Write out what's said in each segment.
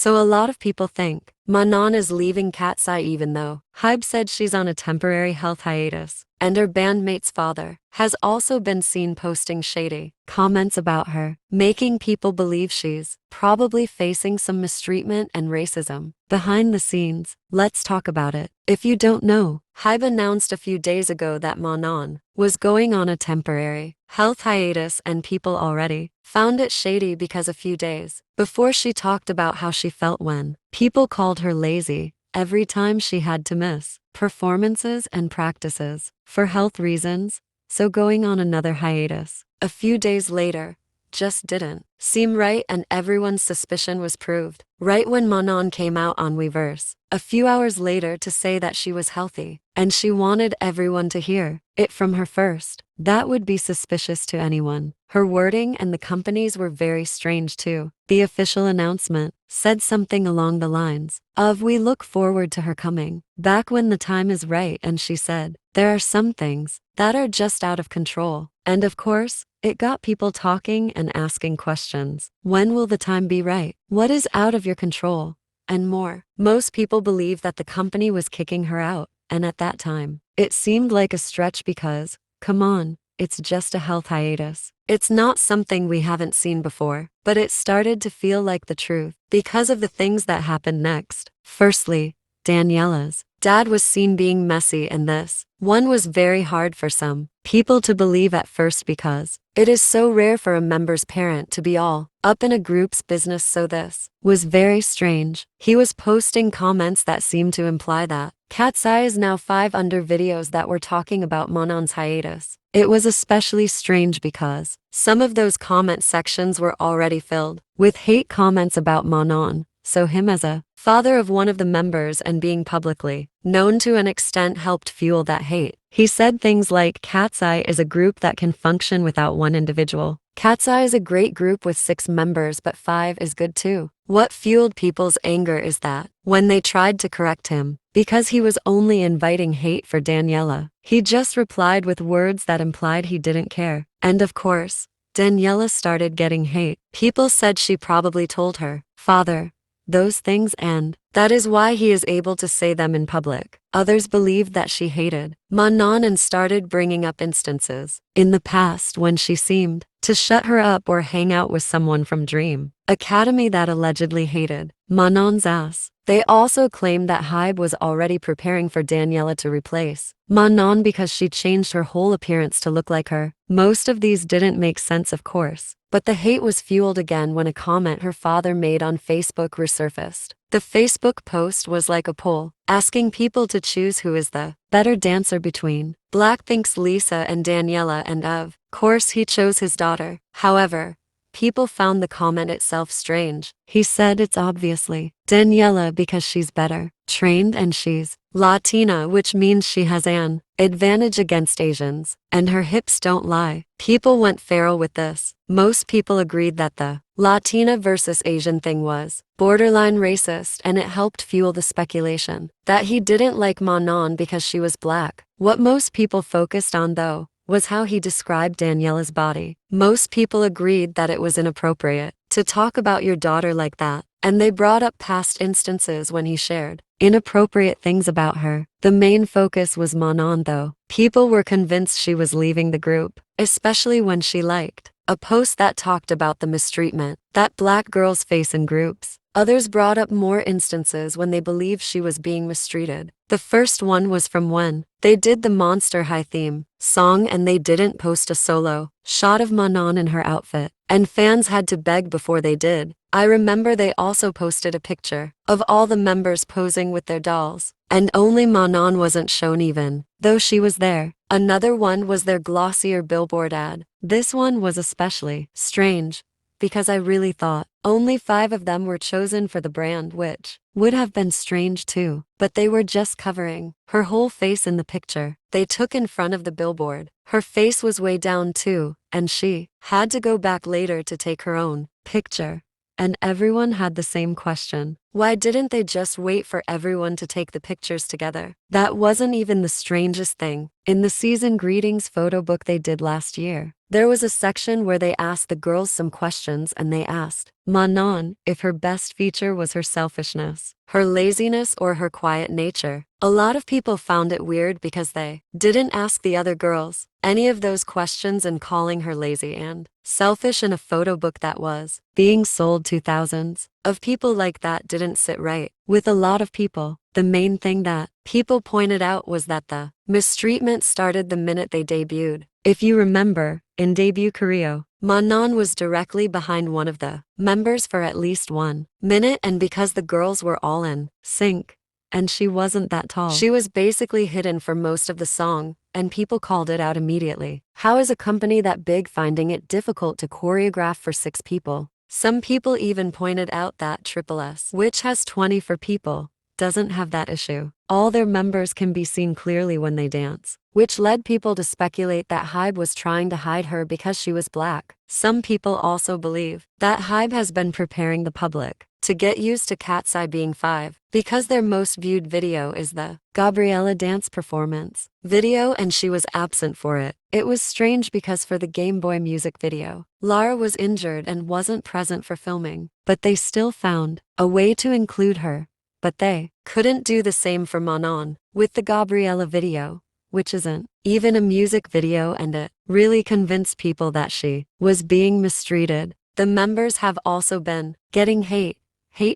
So a lot of people think Manon is leaving Katseye even though HYBE said she's on a temporary health hiatus. And her bandmate's father has also been seen posting shady comments about her, making people believe she's probably facing some mistreatment and racism. Behind the scenes, let's talk about it. If you don't know, HYBE announced a few days ago that Manon was going on a temporary health hiatus, and people already found it shady because a few days before she talked about how she felt when people called her lazy every time she had to miss performances and practices for health reasons, so going on another hiatus a few days later just didn't seem right, and everyone's suspicion was proved right when Manon came out on Weverse a few hours later to say that she was healthy, and she wanted everyone to hear it from her first. That would be suspicious to anyone. Her wording and the company's were very strange too. The official announcement said something along the lines of, "We look forward to her coming back when the time is right," and she said, "There are some things that are just out of control." And of course, it got people talking and asking questions. When will the time be right? What is out of your control? And more. Most people believe that the company was kicking her out, and at that time, it seemed like a stretch because, come on, it's just a health hiatus. It's not something we haven't seen before, but it started to feel like the truth because of the things that happened next. Firstly, Daniela's dad was seen being messy, and this one was very hard for some people to believe at first because it is so rare for a member's parent to be all up in a group's business, so this was very strange. He was posting comments that seemed to imply that Katseye is now 5 under videos that were talking about Manon's hiatus. It was especially strange because some of those comment sections were already filled with hate comments about Manon. So him as a father of one of the members and being publicly known to an extent helped fuel that hate. He said things like, "Katseye is a group that can function without one individual. Katseye is a great group with 6 members, but 5 is good too." What fueled people's anger is that when they tried to correct him, because he was only inviting hate for Daniela, he just replied with words that implied he didn't care. And of course, Daniela started getting hate. People said she probably told her father those things, and that is why he is able to say them in public. Others believed that she hated Manon and started bringing up instances in the past when she seemed to shut her up or hang out with someone from Dream Academy that allegedly hated Manon's ass. They also claimed that HYBE was already preparing for Daniela to replace Manon because she changed her whole appearance to look like her. Most of these didn't make sense, of course, but the hate was fueled again when a comment her father made on Facebook resurfaced. The Facebook post was like a poll, asking people to choose who is the better dancer between Blackpink's Lisa and Daniela, and of course he chose his daughter. However, people found the comment itself strange. He said it's obviously Daniela because she's better trained and she's Latina, which means she has an advantage against Asians, and her hips don't lie. People went feral with this. Most people agreed that the Latina versus Asian thing was borderline racist, and it helped fuel the speculation that he didn't like Manon because she was black. What most people focused on, though, was how he described Daniela's body. Most people agreed that it was inappropriate to talk about your daughter like that, and they brought up past instances when he shared inappropriate things about her. The main focus was Manon, though. People were convinced she was leaving the group, especially when she liked a post that talked about the mistreatment that black girls face in groups. Others brought up more instances when they believed she was being mistreated. The first one was from when they did the Monster High theme song and they didn't post a solo shot of Manon in her outfit, and fans had to beg before they did. I remember they also posted a picture of all the members posing with their dolls, and only Manon wasn't shown even though she was there. Another one was their glossier billboard ad. This one was especially strange because I really thought only 5 of them were chosen for the brand, which would have been strange too, but they were just covering her whole face in the picture they took in front of the billboard. Her face was way down too, and she had to go back later to take her own picture. And everyone had the same question. Why didn't they just wait for everyone to take the pictures together? That wasn't even the strangest thing. In the season greetings photo book they did last year, There was a section where they asked the girls some questions and they asked Manon if her best feature was her selfishness, her laziness, or her quiet nature. A lot of people found it weird because they didn't ask the other girls any of those questions, and calling her lazy and selfish in a photo book that was being sold to thousands of people like that didn't sit right with a lot of people. The main thing that people pointed out was that the mistreatment started the minute they debuted. If you remember, in debut choreo, Manon was directly behind one of the members for at least 1 minute, and because the girls were all in sync, and she wasn't that tall, she was basically hidden for most of the song, and people called it out immediately. How is a company that big finding it difficult to choreograph for 6 people? Some people even pointed out that Triple S, which has 24 people, doesn't have that issue. All their members can be seen clearly when they dance, which led people to speculate that HYBE was trying to hide her because she was black. Some people also believe that HYBE has been preparing the public to get used to Katseye being 5, because their most viewed video is the Gabriella dance performance video, and she was absent for it. It was strange because for the Game Boy music video, Lara was injured and wasn't present for filming, but they still found a way to include her. But they couldn't do the same for Manon with the Gabriella video, which isn't even a music video, and it really convinced people that she was being mistreated. The members have also been getting hate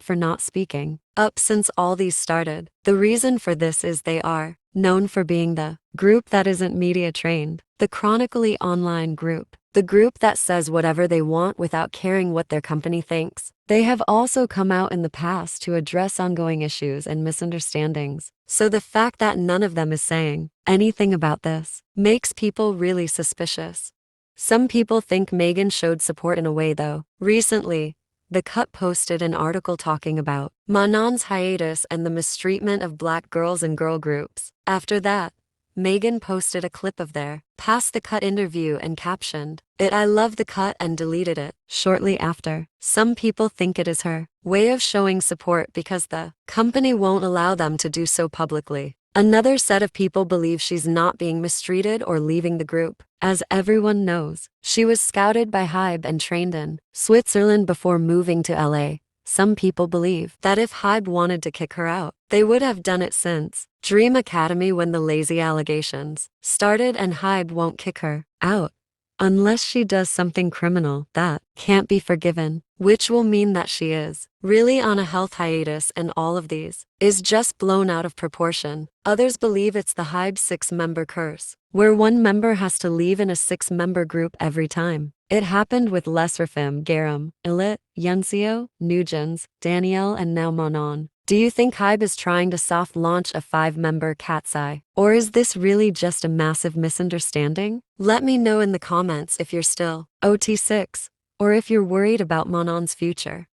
for not speaking up since all these started. The reason for this is they are known for being the group that isn't media trained, the chronically online group, the group that says whatever they want without caring what their company thinks. They have also come out in the past to address ongoing issues and misunderstandings, so the fact that none of them is saying anything about this makes people really suspicious. Some people think Megan showed support in a way though. Recently, The Cut posted an article talking about Manon's hiatus and the mistreatment of black girls in girl groups. After that, Megan posted a clip of their past The Cut interview and captioned it "I love The Cut" and deleted it shortly after. Some people think it is her way of showing support because the company won't allow them to do so publicly. Another set of people believe she's not being mistreated or leaving the group. As everyone knows, she was scouted by HYBE and trained in Switzerland before moving to LA. Some people believe that if HYBE wanted to kick her out, they would have done it since Dream Academy when the lazy allegations started, and HYBE won't kick her out unless she does something criminal that can't be forgiven, which will mean that she is really on a health hiatus, and all of these is just blown out of proportion. Others believe it's the HYBE 6-member curse, where one member has to leave in a 6-member group every time. It happened with Lesserfim, Garam, Elite, Yoonchae, Nugents, Daniela, and now Manon. Do you think HYBE is trying to soft launch a 5-member Katseye? Or is this really just a massive misunderstanding? Let me know in the comments if you're still OT6, or if you're worried about Manon's future.